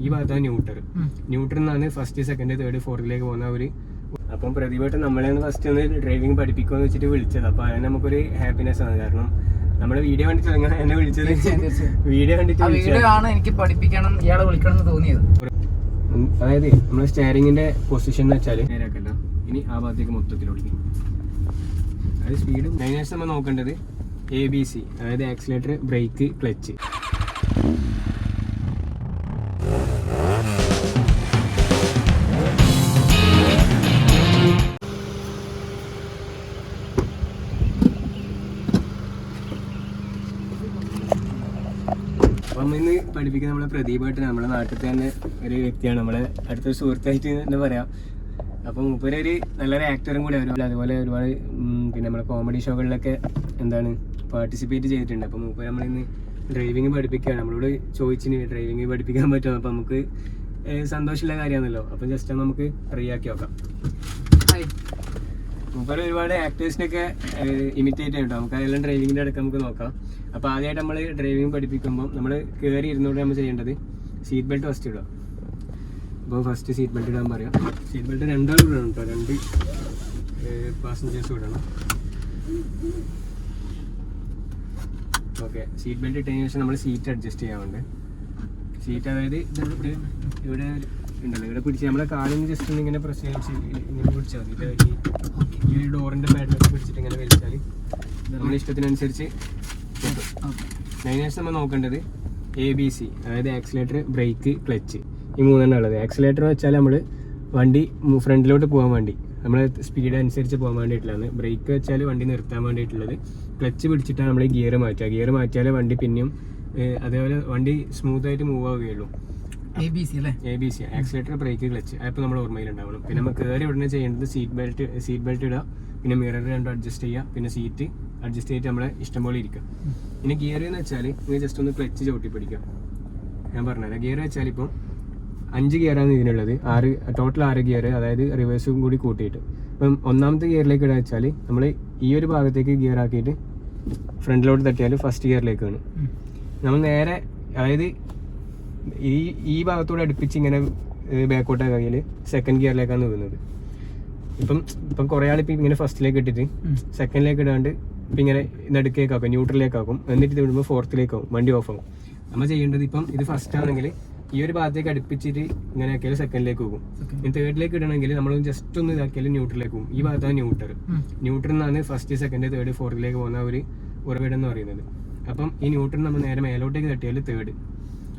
ഈ ഭാഗത്താണ് ന്യൂട്രൽ നിന്നാണ് ഫസ്റ്റ് സെക്കൻഡ് തേർഡ് ഫോർത്തിലേക്ക് പോകുന്ന ഒരു. അപ്പം പ്രതിഭായിട്ട് നമ്മളെ ഫസ്റ്റ് ഒന്ന് ഡ്രൈവിംഗ് പഠിപ്പിക്കുമെന്ന് വെച്ചിട്ട് വിളിച്ചത്. അപ്പൊ അതിന് നമുക്കൊരു ഹാപ്പിനെസ് ആണ്. കാരണം നമ്മുടെ വീഡിയോ കണ്ടിട്ട് എന്നെ വിളിച്ചത് വീഡിയോ കണ്ടിട്ട് എനിക്ക് പഠിപ്പിക്കണം ഇയാളെ വിളിക്കണം എന്ന് തോന്നിയത്. അതായത് നമ്മളെ സ്റ്റിയറിംഗിന്റെ പൊസിഷൻ എന്ന് വെച്ചാൽ നേരാക്കല്ല, ഇനി ആ ഭാഗത്തേക്ക് മൊത്തത്തിൽ ഓടിക്കും. അതായത് സ്പീഡ് മെയിനായിട്ട് നമ്മൾ നോക്കേണ്ടത് ABC, അതായത് ആക്സിലേറ്റർ, ബ്രേക്ക്, ക്ലച്ച്. അപ്പം ഇന്ന് പഠിപ്പിക്കുന്ന നമ്മളെ പ്രദീപായിട്ട് നമ്മുടെ നാട്ടിൽ തന്നെ ഒരു വ്യക്തിയാണ്, നമ്മളെ അടുത്തൊരു സുഹൃത്തായിട്ട് തന്നെ പറയാം. അപ്പം മൂപ്പര് ഒരു നല്ലൊരു ആക്ടറും കൂടെ ആയിരുന്നു. അതുപോലെ ഒരുപാട് പിന്നെ നമ്മുടെ കോമഡി ഷോകളിലൊക്കെ പാർട്ടിസിപ്പേറ്റ് ചെയ്തിട്ടുണ്ട്. അപ്പം മൂപ്പര് നമ്മളിന്ന് ഡ്രൈവിംഗ് പഠിപ്പിക്കുകയാണ്. നമ്മളോട് ചോദിച്ചിന് ഡ്രൈവിംഗ് പഠിപ്പിക്കാൻ പറ്റുമോ. അപ്പം നമുക്ക് സന്തോഷമുള്ള കാര്യമാണല്ലോ. അപ്പം ജസ്റ്റ് നമുക്ക് ട്രൈ ആക്കി നോക്കാം. മൂപ്പര് ഒരുപാട് ആക്ടേഴ്സിനൊക്കെ ഇമിറ്റേറ്റ് ചെയ്യട്ടോ. നമുക്ക് അതെല്ലാം ഡ്രൈവിങ്ങിൻ്റെ ഇടയ്ക്ക് നമുക്ക് നോക്കാം. അപ്പോൾ ആദ്യമായിട്ട് നമ്മൾ ഡ്രൈവിംഗ് പഠിപ്പിക്കുമ്പോൾ നമ്മൾ കയറി ഇരുന്നോണ്ട് നമ്മൾ ചെയ്യേണ്ടത് സീറ്റ് ബെൽറ്റ് ഫസ്റ്റ് ഇടുക. അപ്പോൾ ഫസ്റ്റ് സീറ്റ് ബെൽറ്റ് ഇടാൻ പറയാം. സീറ്റ് ബെൽറ്റ് രണ്ടാളും ഇടണം കേട്ടോ, 2 പാസഞ്ചേഴ്സും ഇടണം. ഓക്കെ, സീറ്റ് ബെൽറ്റ് ഇട്ടതിന് ശേഷം നമ്മൾ സീറ്റ് അഡ്ജസ്റ്റ് ചെയ്യാറുണ്ട്. സീറ്റ് അതായത് ഇവിടെ ഉണ്ടല്ലോ, ഇവിടെ പിടിച്ച് നമ്മളെ കാലിന് ജസ്റ്റ് ഒന്ന് ഇങ്ങനെ പ്രസ് ഇങ്ങനെ പിടിച്ചാൽ മതി. ഈ ഡോറിൻ്റെ പാഡിലൊക്കെ പിടിച്ചിട്ട് ഇങ്ങനെ വലിച്ചാൽ നമ്മുടെ ഇഷ്ടത്തിനനുസരിച്ച് കിട്ടും. മെയിനായിട്ട് നമ്മൾ നോക്കേണ്ടത് ABC, അതായത് ആക്സിലേറ്റർ, ബ്രേക്ക്, ക്ലച്ച്, ഈ 3 ഉള്ളത്. ആക്സിലേറ്റർ വെച്ചാൽ നമ്മൾ വണ്ടി ഫ്രണ്ടിലോട്ട് പോകാൻ വേണ്ടി, നമ്മളെ സ്പീഡ് അനുസരിച്ച് പോകാൻ വേണ്ടിയിട്ടുള്ളതാണ്. ബ്രേക്ക് വെച്ചാൽ വണ്ടി നിർത്താൻ വേണ്ടിയിട്ടുള്ളത്. ക്ലച്ച് പിടിച്ചിട്ടാണ് നമ്മൾ ഗിയർ മാറ്റുക. ഗിയർ മാറ്റിയാലേ വണ്ടി പിന്നെയും അതേപോലെ വണ്ടി സ്മൂത്തായിട്ട് മൂവ് ആവുകയുള്ളൂ. ABC, accelerator, brake, clutch. അപ്പോൾ നമ്മൾ ഓർമ്മയിലുണ്ടാവണം. പിന്നെ നമുക്ക് കയറി ഉടനെ ചെയ്യേണ്ടത് സീറ്റ് ബെൽറ്റ് ഇടുക, പിന്നെ മിറർ രണ്ടും അഡ്ജസ്റ്റ് ചെയ്യുക, പിന്നെ സീറ്റ് അഡ്ജസ്റ്റ് ചെയ്തിട്ട് നമ്മളെ ഇഷ്ടംപോലെ ഇരിക്കുക. പിന്നെ ഗിയർ എന്ന് വെച്ചാൽ നിങ്ങൾ ജസ്റ്റ് ഒന്ന് ക്ലച്ച് ചവിട്ടി പിടിക്കുക. ഞാൻ പറഞ്ഞുതരാം. ഗിയർ വെച്ചാൽ ഇപ്പം 5 ഗിയറാണ് ഇതിനുള്ളത്. ടോട്ടൽ 6 ഗിയർ, അതായത് റിവേഴ്സും കൂടി കൂട്ടിയിട്ട്. ഇപ്പം 1ാമത്തെ ഗിയറിലേക്ക് ഇടുക വെച്ചാൽ നമ്മൾ ഈ ഒരു ഭാഗത്തേക്ക് ഗിയർ ആക്കിയിട്ട് ഫ്രണ്ടിലോട്ട് തട്ടിയാൽ ഫസ്റ്റ് ഗിയറിലേക്കാണ്. നമ്മൾ നേരെ അതായത് ഈ ഭാഗത്തോടെ അടുപ്പിച്ച് ഇങ്ങനെ ബാക്കോട്ടാക്കി കഴിഞ്ഞാൽ സെക്കൻഡ് ഗിയറിലേക്കാണ് വീഴുന്നത്. ഇപ്പം കുറേ ആളിപ്പോൾ ഇങ്ങനെ ഫസ്റ്റിലേക്ക് ഇട്ടിട്ട് സെക്കൻഡിലേക്ക് ഇടാണ്ട് ഇപ്പം ഇങ്ങനെ നടുക്കേക്കാക്കും, ന്യൂട്രലിലേക്കാക്കും. എന്നിട്ട് ഇത് വിടുമ്പോൾ 4ത്തിലേക്കാവും, വണ്ടി ഓഫ് ആവും. നമ്മൾ ചെയ്യേണ്ടത് ഇപ്പം ഇത് ഫസ്റ്റ് ആണെങ്കിൽ ഈ ഒരു ഭാഗത്തേക്ക് അടുപ്പിച്ചിട്ട് ഇങ്ങനെ ആക്കിയാൽ സെക്കൻഡിലേക്ക് പോകും. ഇനി തേർഡിലേക്ക് ഇടണമെങ്കിൽ നമ്മൾ ജസ്റ്റ് ഒന്ന് ഇതാക്കിയാൽ ന്യൂട്രലിലേക്ക് പോകും. ഈ ഭാഗത്താണ് ന്യൂട്രൽ നിന്നാണ് ഫസ്റ്റ് സെക്കൻഡ് തേർഡ് ഫോർത്തിലേക്ക് പോകുന്ന ഒരു ഉറവിടം എന്ന് പറയുന്നത്. അപ്പം ഈ ന്യൂട്രൽ നമ്മൾ നേരെ മേലോട്ടേക്ക് തട്ടിയാൽ തേർഡ്,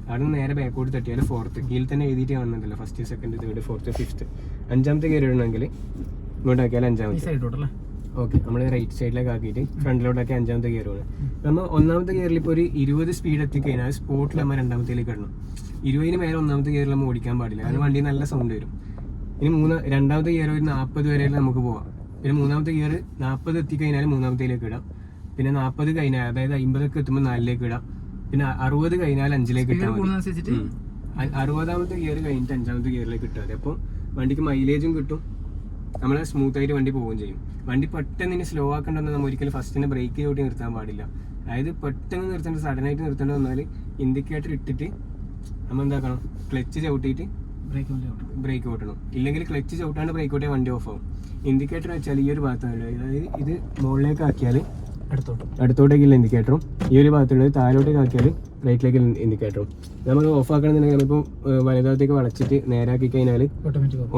അവിടെ നിന്ന് നേരെ ബാക്കോട്ട് തട്ടിയാൽ ഫോർത്ത്. കീഴിൽ തന്നെ എഴുതിയിട്ട് കാണുന്നുണ്ടല്ലോ, first second third fourth fifth. 5ാമത്തെ ഗിയർ ഇടണമെങ്കിൽ ഇങ്ങോട്ടാക്കിയാൽ 5ാമത്തെ. ഓക്കെ, നമ്മൾ റൈറ്റ് സൈഡിലേക്ക് ആക്കിയിട്ട് ഫ്രണ്ടിലോട്ടാക്കി 5ാമത്തെ ഗിയർ വേണം. നമ്മൾ 1ാമത്തെ ഗിയറിൽ ഇപ്പോൾ ഒരു 20 സ്പീഡ് എത്തിക്കഴിഞ്ഞാൽ സ്പോട്ടിൽ നമ്മൾ 2ാമത്തേലേക്ക് ഇടണം. 20-ന് മേലെ 1ാമത്തെ ഗിയറിൽ നമ്മൾ ഓടിക്കാൻ പാടില്ല, കാരണം വണ്ടി നല്ല സൗണ്ട് വരും. ഇനി 2ാമത്തെ ഗിയർ ഒരു 40 വരെ നമുക്ക് പോവാം. പിന്നെ 3ാമത്തെ ഗിയർ 40 എത്തിക്കഴിഞ്ഞാൽ 3ാമത്തേലേക്ക് ഇടാം. പിന്നെ 40 കഴിഞ്ഞാൽ അതായത് 50 എത്തുമ്പോൾ 4ലേക്ക് ഇടാം. പിന്നെ 60 കഴിഞ്ഞാൽ 5ലേക്ക് ഇട്ടാൽ മതി. 60ാമത്തെ ഗിയർ കഴിഞ്ഞിട്ട് 5ാമത്തെ ഗിയറിലേക്ക് ഇട്ടാൽ മതി. അപ്പം വണ്ടിക്ക് മൈലേജും കിട്ടും, നമ്മളെ സ്മൂത്ത് ആയിട്ട് വണ്ടി പോവുകയും ചെയ്യും. വണ്ടി പെട്ടെന്ന് ഇനി സ്ലോ ആക്കേണ്ടെന്ന് നമ്മൾ ഒരിക്കലും ഫസ്റ്റിന് ബ്രേക്ക് ചവിട്ടി നിർത്താൻ പാടില്ല. അതായത് പെട്ടെന്ന് നിർത്തേണ്ട, സഡനായിട്ട് നിർത്തേണ്ടി വന്നാൽ ഇൻഡിക്കേറ്റർ ഇട്ടിട്ട് നമ്മൾ എന്താക്കണം, ക്ലച്ച് ചവിട്ടിയിട്ട് ബ്രേക്ക് ഓട്ടണം. ഇല്ലെങ്കിൽ ക്ലച്ച് ചവിട്ടാണ്ട് ബ്രേക്ക് ഓട്ടിയാൽ വണ്ടി ഓഫ് ആവും. ഇൻഡിക്കേറ്റർ വെച്ചാൽ ഈ ഒരു ഭാഗത്താണ്, അതായത് ഇത് മുകളിലേക്ക് ആക്കിയാൽ അടുത്തോട്ടേക്കുള്ള ഇൻഡിക്കേറ്ററും, ഈ ഒരു ഭാഗത്തുള്ളത് താഴോട്ടേക്ക് ആക്കിയാൽ റൈറ്റിലേക്ക് ഇൻഡിക്കേറ്ററും. നമ്മൾ ഓഫ് ആക്കണമെന്നുണ്ടെങ്കിൽ നമ്മളിപ്പോൾ വലതുഭാഗത്തേക്ക് വളച്ചിട്ട് നേരാക്കി കഴിഞ്ഞാൽ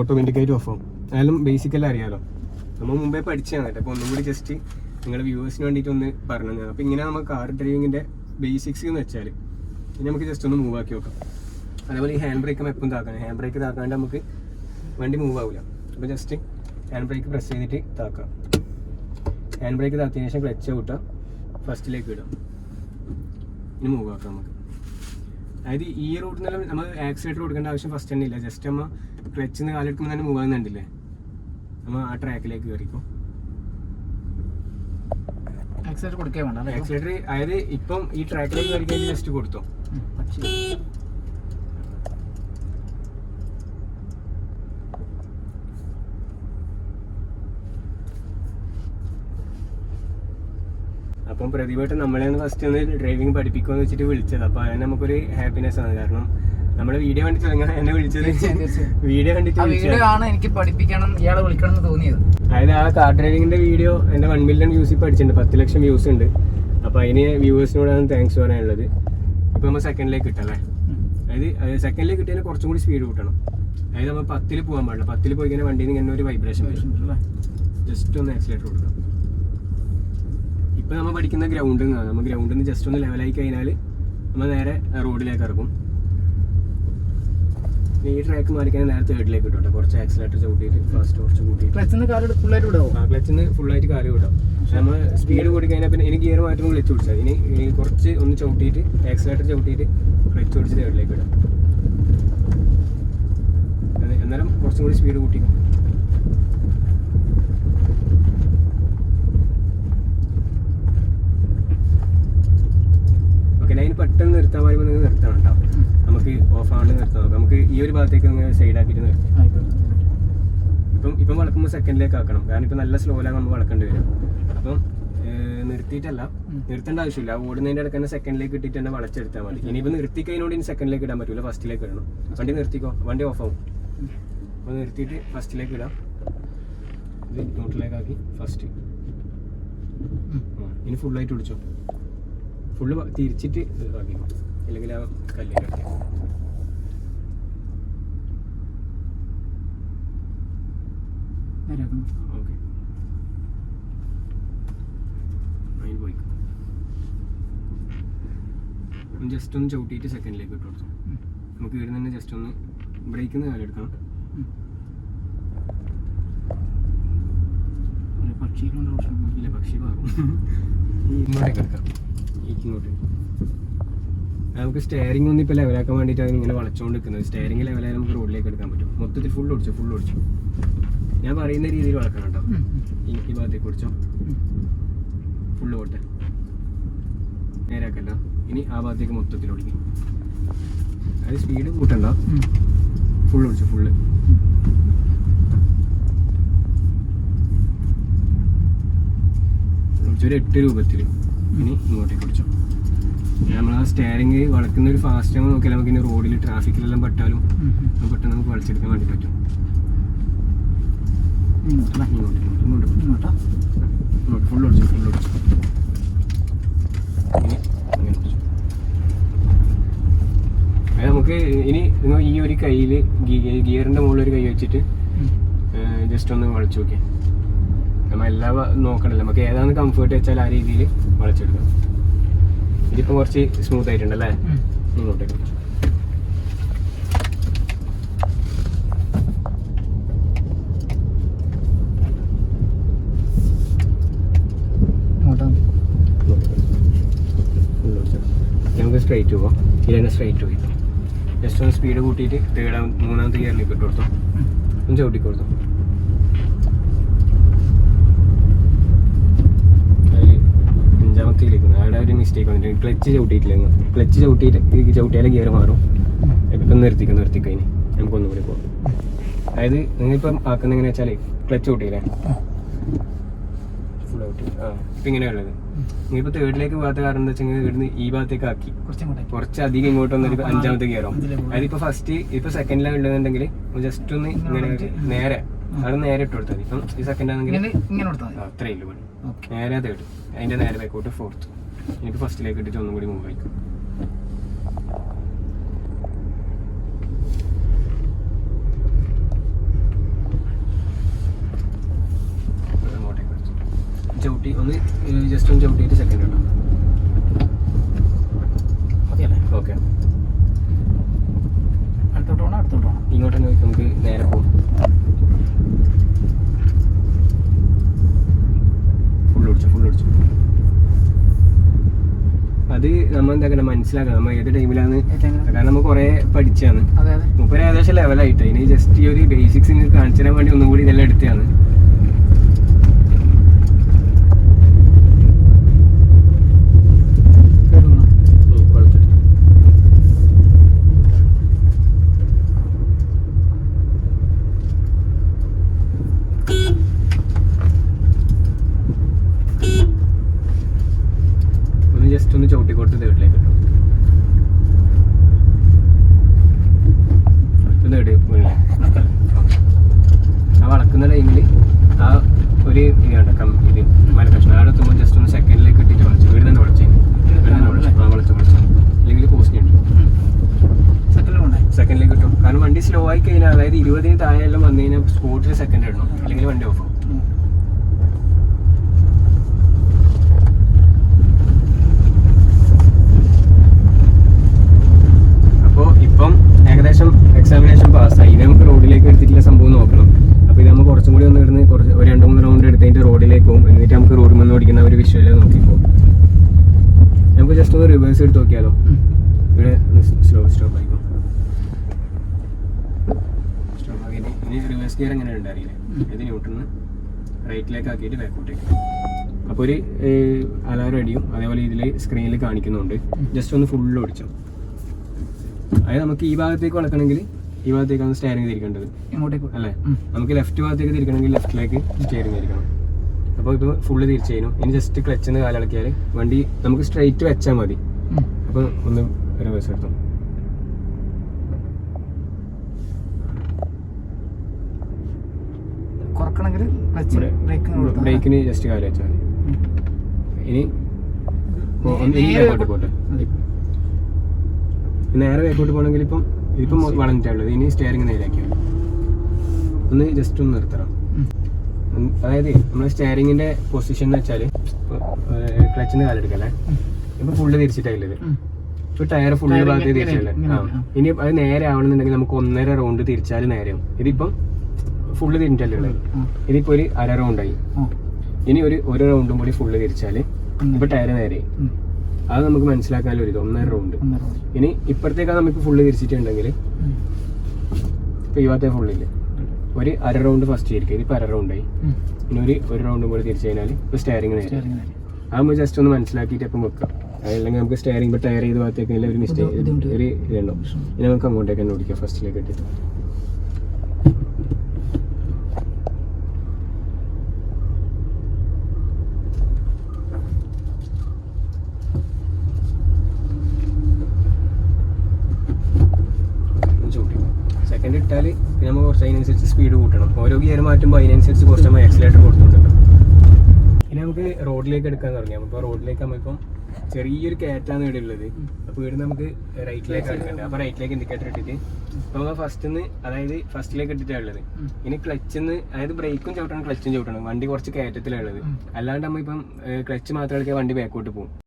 ഓട്ടോമാറ്റിക്കായിട്ട് ഓഫ് ആവും. അതെല്ലാം ബേസിക്കലി അറിയാമല്ലോ, നമ്മൾ മുമ്പേ പഠിച്ചതാണ് കേട്ടോ. അപ്പോൾ ഒന്നും കൂടി ജസ്റ്റ് നിങ്ങളുടെ വ്യൂവേഴ്സിന് വേണ്ടിയിട്ട് ഒന്ന് പറഞ്ഞു. അപ്പോൾ ഇങ്ങനെ നമുക്ക് കാർ ഡ്രൈവിങ്ങിൻ്റെ ബേസിക്സ് എന്ന് വെച്ചാൽ ഇനി നമുക്ക് ജസ്റ്റ് ഒന്ന് മൂവ് ആക്കി നോക്കാം. അതേപോലെ ഈ ഹാൻഡ് ബ്രേക്ക് എപ്പോഴും താക്കണം. ഹാൻഡ് ബ്രേക്ക് താക്കാണ്ട് നമുക്ക് വണ്ടി മൂവ് ആവില്ല. അപ്പോൾ ജസ്റ്റ് ഹാൻഡ് ബ്രേക്ക് പ്രസ് ചെയ്തിട്ട് താക്കാം. ഹാൻഡ് ബ്രേക്ക് താത്തിയതിനു ശേഷം ക്ലച്ച് ഔട്ടാം, ഫസ്റ്റിലേക്ക് ഇടാം. ഇനി മൂവ് ആക്കാം നമുക്ക്. അതായത് ഈ റൂട്ടിൽ നിന്ന് നമ്മൾ ആക്സിലേറ്റർ കൊടുക്കേണ്ട ആവശ്യം ഫസ്റ്റ് തന്നെ ഇല്ല. ജസ്റ്റ് നമ്മൾ ക്ലച്ചിൽ നിന്ന് കാലെടുക്കുമ്പോൾ തന്നെ മൂവ് ആകുന്നുണ്ടല്ലേ, നമ്മൾ ആ ട്രാക്കിലേക്ക് കയറിക്കും. ആക്സിലേറ്റർ അതായത് ഇപ്പം ഈ ട്രാക്കിലേക്ക് കയറി കഴിഞ്ഞാൽ ജസ്റ്റ് കൊടുത്തോ. അപ്പം പ്രതിഭായിട്ട് നമ്മളെ ഫസ്റ്റ് ഒന്ന് ഡ്രൈവിംഗ് പഠിപ്പിക്കുമെന്ന് വെച്ചിട്ട് വിളിച്ചത്. അപ്പോൾ അതിന് നമുക്കൊരു ഹാപ്പിനെസ് ആണ്. കാരണം നമ്മള് വീഡിയോ കണ്ടിട്ട് എന്നെ വിളിച്ചത് വീഡിയോ കണ്ടിട്ട് ആണ് എനിക്ക് പഠിപ്പിക്കണം ഇയാളെ വിളിക്കണം എന്ന് തോന്നിയത്. അതായത് ആ കാർ ഡ്രൈവിംഗിന്റെ വീഡിയോ എന്റെ 1 മില്യൺ വ്യൂസ് ഇപ്പൊ അടിച്ചിട്ടുണ്ട്, 10 ലക്ഷം വ്യൂസ് ഉണ്ട്. അപ്പൊ അതിന് വ്യൂവേഴ്സിനോടാണ് താങ്ക്സ് പറയാനുള്ളത്. ഇപ്പൊ നമ്മൾ സെക്കൻഡിലേക്ക് കിട്ടല്ലേ, അതായത് സെക്കൻഡിലേക്ക് കിട്ടിയതിന് കുറച്ചും കൂടി സ്പീഡ് കൂട്ടണം. അതായത് നമ്മൾ 10 പോകാൻ പാടില്ല. 10 പോയി കഴിഞ്ഞാൽ വണ്ടിയിൽ നിന്ന് ഇങ്ങനെ ഒരു വൈബ്രേഷൻ വരും. ജസ്റ്റ് ഒന്ന് ആക്സിലേറ്റർ കൊടുക്കാം. ഇപ്പൊ നമ്മൾ പഠിക്കുന്ന ഗ്രൗണ്ടിൽ നിന്നാണ്. നമ്മൾ ഗ്രൗണ്ടിൽ നിന്ന് ജസ്റ്റ് ഒന്ന് ലെവലായി കഴിഞ്ഞാൽ നമ്മൾ നേരെ റോഡിലേക്ക് ഇറക്കും. ഈ ട്രാക്ക് മാറിക്കാൻ നേരെ തേർഡിലേക്ക് കിട്ടും. കുറച്ച് ആക്സിലേറ്റർ ചവിട്ടിയിട്ട് ഫാസ്റ്റ് കുറച്ച് കൂട്ടിയിട്ട് ക്ലച്ചിന് ഫുള്ളായിട്ട് കാര്യം വിടാം. നമ്മൾ സ്പീഡ് കൂടി കഴിഞ്ഞാൽ പിന്നെ ഇനി ഗിയർ മാറ്റുമ്പോൾ ക്ലച്ച് പിടിച്ചാൽ ഇനി കുറച്ച് ഒന്ന് ചവിട്ടിയിട്ട് ആക്സിലേറ്റർ ചവിട്ടിയിട്ട് ക്ലച്ച് പിടിച്ച് തേർഡിലേക്ക് ഇടാം. അന്നേരം കുറച്ചും കൂടി സ്പീഡ് കൂട്ടിക്കും. ഓക്കെ, ഞാൻ പെട്ടെന്ന് നിർത്താൻ പറയുമ്പോൾ നിങ്ങൾ നിർത്തണം കേട്ടോ. നമുക്ക് ഓഫ് ആണ്ട് നിർത്താൻ നോക്കാം. നമുക്ക് ഈ ഒരു ഭാഗത്തേക്ക് നിങ്ങൾ സൈഡാക്കിയിട്ട് നിർത്താം. ഇപ്പം വളക്കുമ്പോൾ സെക്കൻഡിലേക്ക് ആക്കണം, കാരണം ഇപ്പം നല്ല സ്ലോയിലാണ് നമ്മൾ വളക്കേണ്ടി വരും. അപ്പം നിർത്തിയിട്ടല്ല, നിർത്തേണ്ട ആവശ്യമില്ല. ഓടുന്നതിൻ്റെ ഇടയ്ക്ക് തന്നെ സെക്കൻഡിലേക്ക് ഇട്ടിട്ട് തന്നെ വളച്ചെടുത്താൽ മതി. ഇനിയിപ്പോൾ നിർത്തി കഴിഞ്ഞോണ്ട് ഇനി സെക്കൻഡിലേക്ക് ഇടാൻ പറ്റില്ല, ഫസ്റ്റിലേക്ക് ഇടണം. വണ്ടി നിർത്തിക്കോ, വണ്ടി ഓഫ് ആവും. അപ്പോൾ നിർത്തിയിട്ട് ഫസ്റ്റിലേക്ക് ഇടാം. ഇത് ന്യൂട്രലിലേക്ക് ആക്കി ഫസ്റ്റ്. ഇനി ഫുള്ളായിട്ട് പിടിച്ചോ, ഫുള്ള് തിരിച്ചിട്ട് ആക്കി, അല്ലെങ്കിൽ ആ കല്ലിലേക്ക് ഓക്കെ. അതിന് പോയി ജസ്റ്റ് ഒന്ന് ചവിട്ടിയിട്ട് സെക്കൻഡിലേക്ക് ഇട്ട് കൊടുത്തു. നമുക്ക് ഇവിടെ നിന്ന് ജസ്റ്റ് ഒന്ന് ബ്രേക്കിൽ നിന്ന് കാലം എടുക്കണം. ഇല്ല, പക്ഷി മാറും. ഇങ്ങോട്ടേക്ക് എടുക്കാം, ഇങ്ങോട്ട്. നമുക്ക് സ്റ്റെയറിംഗ് ഒന്നും ഇപ്പോൾ ലെവലാക്കാൻ വേണ്ടിയിട്ട് അതിങ്ങനെ വളച്ചുകൊണ്ട് നിൽക്കുന്നത്. സ്റ്റെയറിംഗ് ലെവലായാലും നമുക്ക് റോഡിലേക്ക് എടുക്കാൻ പറ്റും. മൊത്തത്തിൽ ഫുൾ ഓടിച്ചു. ഞാൻ പറയുന്ന രീതിയിൽ വളക്കണം കേട്ടോ. ഈ ഭാഗത്തേക്ക് ഓടിച്ചോ, ഫുള്ള് പോട്ടെ, നേരാക്കല്ല. ഇനി ആ ഭാഗത്തേക്ക് മൊത്തത്തിൽ ഓടിക്കും. അത് സ്പീഡ് കൂട്ടണ്ട, ഫുള്ള് ഓടിച്ചു, ഫുള്ള്. ഒരു 8 രൂപത്തിൽ. ഇനി ഇങ്ങോട്ടേക്ക് ഓടിച്ചോ. നമ്മൾ ആ സ്റ്റെയറിംഗ് വളക്കുന്ന ഒരു ഫാസ്റ്റ് ആകുമ്പോൾ നോക്കിയാൽ നമുക്ക് ഇനി റോഡിൽ ട്രാഫിക്കിലെല്ലാം പെട്ടാലും പെട്ടെന്ന് നമുക്ക് വളച്ചെടുക്കാൻ വേണ്ടി പറ്റും. ഇങ്ങോട്ട് ഫുൾ ഓടിച്ചു. അത് നമുക്ക് ഇനി ഈ ഒരു കയ്യിൽ ഗിയറിൻ്റെ മുകളിൽ ഒരു കൈ വെച്ചിട്ട് ജസ്റ്റ് ഒന്ന് വളച്ചു നോക്കിയാൽ നമ്മൾ എല്ലാം നോക്കണല്ലോ. നമുക്ക് ഏതാണ് കംഫേർട്ട് വെച്ചാൽ ആ രീതിയിൽ വളച്ചെടുക്കാം. ഇതിപ്പോൾ കുറച്ച് സ്മൂത്ത് ആയിട്ടുണ്ടല്ലേ. ഇങ്ങോട്ടേക്ക് നമുക്ക് സ്ട്രൈറ്റ് പോകാം. ഇതിനെ സ്ട്രൈറ്റ് പോയി ജസ്റ്റ് ഒന്ന് സ്പീഡ് കൂട്ടിയിട്ട് മൂന്നാമത്തെ ഗിയറിലേക്ക് ഇട്ട് കൊടുത്തോ, ഒന്ന് ചവിട്ടി കൊടുത്തോ. അഞ്ചാമത്തേക്ക് അവിടെ ഒരു മിസ്റ്റേക്ക് വന്നിട്ട് ക്ലച്ച് ചവിട്ടിയിട്ടില്ല. ക്ലച്ച് ചവിട്ടിയാലേ ഗിയർ മാറും. ഇപ്പം നിർത്തിക്കഴിഞ്ഞ് നമുക്കൊന്നും കൂടി പോകാം. അതായത് നിങ്ങളിപ്പം ആക്കുന്ന എങ്ങനെയാ വെച്ചാൽ ക്ലച്ച് ചവിട്ടിയില്ലേ, ഫുൾ ഔട്ട്. ഇപ്പം ഇങ്ങനെയുള്ളത് നിങ്ങളിപ്പോൾ തേർഡിലേക്ക് പോകാത്ത കാരണം എന്താ വെച്ചാൽ ഇവിടുന്ന് ഈ ഭാഗത്തേക്ക് ആക്കി കുറച്ചധികം ഇങ്ങോട്ട് വന്നൊരു 5ാമത്തെ ഗിയറും. അതായത് ഇപ്പോൾ ഫസ്റ്റ് ഇപ്പോൾ സെക്കൻഡിലാണ് ഉള്ളതെന്നുണ്ടെങ്കിൽ ജസ്റ്റ് ഒന്ന് ഇങ്ങനെ നേരെ അവിടെ നേരെ ഇട്ട് കൊടുത്താൽ മതി. ഇപ്പം ഈ സെക്കൻഡ് ആണെങ്കിൽ അത്രയേ ഉള്ളൂ. നേരെ തേർഡ്, അതിൻ്റെ നേരെ ബാക്കോട്ട് ഫോർത്ത്. എനിക്ക് ഫസ്റ്റിലേക്ക് ഇട്ടിട്ട് ഒന്നും കൂടി മൂവ് ആയിരിക്കും. ചവിട്ടി ഒന്ന് ജസ്റ്റ് ഒന്ന് ചവിട്ടിയിട്ട് സെക്കൻഡ് ഇടാം. ഓക്കെ, ഇങ്ങോട്ട് നമുക്ക് നേരെ പോകും. ഫുൾ ഓടിച്ചു. അത് നമ്മൾ എന്താക്കണം മനസ്സിലാക്കണം നമ്മൾ ഏത് ടൈമിലാണ്. കാരണം നമ്മൾ കുറേ പഠിച്ചാണ്. മുപ്പത് ഏകദേശം ലെവലായിട്ട് ഇനി ജസ്റ്റ് ഈ ഒരു ബേസിക്സ് കാണിച്ചു തരാൻ വേണ്ടി ഒന്നും കൂടി ഇതെല്ലാം എടുത്തതാണ്. ജസ്റ്റ് ഒന്ന് ചവിട്ടി കൊടുത്ത് തേർഡിലേക്ക് ഇട്ടു. സ്ലോ ആയി കഴിഞ്ഞാൽ, അതായത് 20 താഴെ എല്ലാം വന്നു കഴിഞ്ഞാൽ സ്പോട്ടിൽ സെക്കൻഡ് ഇടണം, അല്ലെങ്കിൽ വണ്ടി ഓഫ് ആവും. അപ്പോൾ ഇപ്പം ഏകദേശം എക്സാമിനേഷൻ പാസ്സായി. ഇനി നമുക്ക് റോഡിലേക്ക് എടുത്തിട്ടുള്ള സംഭവം നോക്കണം. അപ്പോൾ ഇത് നമ്മൾ കുറച്ചും കൂടി ഒന്ന് ഇടുന്ന് ഒരു 2-3 റൗണ്ട് എടുത്തിട്ട് റോഡിലേക്ക് പോകും. എന്നിട്ട് നമുക്ക് റോഡ് വന്ന് ഓടിക്കുന്ന ഒരു വിഷ്വല് നോക്കിപ്പോ നമുക്ക് ജസ്റ്റ് ഒന്ന് റിവേഴ്സ് എടുത്ത് നോക്കിയാലോ. ഇവിടെ സ്റ്റോപ്പ് ആയിക്കോ. സ്റ്റോപ്പ് ആക്കിയിട്ട് ഇനി റിവേഴ്സ് ഗിയർ എങ്ങനെ ഉണ്ടാറിയില്ലേ, ഇത് ന്യൂട്രലിന് റൈറ്റിലേക്ക് ആക്കിയിട്ട് ബാക്കോട്ടേക്ക്. അപ്പോൾ ഒരു അലാറം അടിയും അതേപോലെ ഇതിൽ സ്ക്രീനിൽ കാണിക്കുന്നുണ്ട്. ജസ്റ്റ് ഒന്ന് ഫുള്ള് ഓടിച്ചോ. അതായത് നമുക്ക് ഈ ഭാഗത്തേക്ക് വളക്കണമെങ്കിൽ ഈ ഭാഗത്തേക്കാണ് സ്റ്റിയറിംഗ് തിരിക്കേണ്ടത്, അല്ലേ? നമുക്ക് ലെഫ്റ്റ് ഭാഗത്തേക്ക് തിരിക്കണമെങ്കിൽ ലെഫ്റ്റിലേക്ക് സ്റ്റിയറിംഗ് തിരിക്കണം. അപ്പോൾ ഇപ്പോൾ ഫുള്ള് തിരിച്ചു കഴിഞ്ഞു. ഇനി ജസ്റ്റ് ക്ലച്ചിന്ന് കാലിളക്കിയാൽ വണ്ടി നമുക്ക് സ്ട്രൈറ്റ് വെച്ചാൽ മതി. അപ്പോൾ ഒന്ന് റിവേഴ്സ് എടുത്തു. ബ്രേക്കിന് ജസ്റ്റ് കാല് വെച്ചാൽ മതി. ഇനി ബാക്കോട്ട് പോട്ടെ. നേരെ ബാക്കോട്ട് പോകണമെങ്കിൽ ഇതിപ്പം വളഞ്ഞിട്ടുള്ളത്. ഇനി സ്റ്റിയറിംഗ് നേരെയാക്കിയാൽ ഒന്ന് ജസ്റ്റ് ഒന്ന് നിർത്തണം. അതായത് നമ്മൾ സ്റ്റിയറിംഗിന്റെ പൊസിഷൻ എന്ന് വെച്ചാൽ ക്ലച്ചിന് കാലെടുക്കല്ലേ, ഇപ്പൊ ഫുള്ള് തിരിച്ചിട്ടായില്ലത്. ഇപ്പൊ ടയർ ഫുള്ള് ഭാഗത്തേക്ക് തിരിച്ചല്ലേ. ഇനി അത് നേരെ ആവണമെന്നുണ്ടെങ്കിൽ നമുക്ക് 1.5 റൗണ്ട് തിരിച്ചാൽ നേരെയാവും. ഇതിപ്പം ഫുള്ള് തിരിഞ്ഞിട്ടല്ലേ ഉള്ളത്. ഇതിപ്പോ ഒരു 1/2 റൗണ്ടായി. ഇനി ഒരു റൗണ്ടും കൂടി ഫുള്ള് തിരിച്ചാൽ ഇപ്പൊ ടയർ നേരെ. അത് നമുക്ക് മനസ്സിലാക്കാനുള്ള ഒരു 1.5 റൗണ്ട്. ഇനി ഇപ്പഴത്തേക്കാണ് നമുക്ക് ഫുള്ള് തിരിച്ചിട്ടുണ്ടെങ്കിൽ ഇപ്പൊ ഈ ഭാഗത്തെ ഫുള്ളില്ല, ഒരു 1/2 റൗണ്ട് ഫസ്റ്റ് ആയിരിക്കും. ഇതിപ്പോൾ 1/2 റൗണ്ടായി. ഇനി ഒരു റൗണ്ടും കൂടി തിരിച്ചു കഴിഞ്ഞാൽ ഇപ്പോൾ സ്റ്റിയറിംഗ് നേരെ. അത് നമ്മൾ ജസ്റ്റ് ഒന്ന് മനസ്സിലാക്കിയിട്ട് അപ്പം വെക്കാം. അതല്ലെങ്കിൽ നമുക്ക് സ്റ്റിയറിംഗ് ഇപ്പോൾ ടയർ ചെയ്ത ഭാഗത്തേക്ക് ഒരു മിസ്റ്റേക്ക് ഒരു ഇതുണ്ടാവും. ഇനി നമുക്ക് അങ്ങോട്ടേക്ക് തന്നെ ഓടിക്കാം, ഫസ്റ്റിലേക്ക് ഇട്ടിട്ട്. സെക്കൻഡ് ഇട്ടാൽ പിന്നെ നമ്മൾ കുറച്ച് അതിനനുസരിച്ച് സ്പീഡ് കൂട്ടണം. ഓരോ ഗിയർ മാറ്റുമ്പോൾ അതിനനുസരിച്ച് കുറച്ച് നമ്മൾ ആക്സിലേറ്റർ കൊടുക്കുന്നുണ്ട്. ഇനി നമുക്ക് റോഡിലേക്ക് എടുക്കാൻ തുടങ്ങി. അപ്പോൾ റോഡിലേക്ക് നമ്മളിപ്പം ചെറിയൊരു കയറ്റാണ് ഇവിടെ ഉള്ളത്. അപ്പോൾ ഇവിടെ നമുക്ക് റൈറ്റിലേക്ക് എടുക്കേണ്ടത്. അപ്പോൾ റൈറ്റിലേക്ക് ഇൻഡിക്കേറ്റർ ഇട്ടിട്ട് ഇപ്പോൾ നമ്മൾ ഫസ്റ്റിലേക്ക് ഇട്ടിട്ടാണ് ഉള്ളത്. ഇനി ക്ലച്ചിന്ന്, അതായത് ബ്രേക്കും ചവിട്ടണം ക്ലച്ചും ചവിട്ടണം. വണ്ടി കുറച്ച് കയറ്റത്തിലാണ് ഉള്ളത്. അല്ലാണ്ട് നമ്മളിപ്പം ക്ലച്ച് മാത്രം എടുക്കാൻ വണ്ടി ബാക്കോട്ട് പോകും.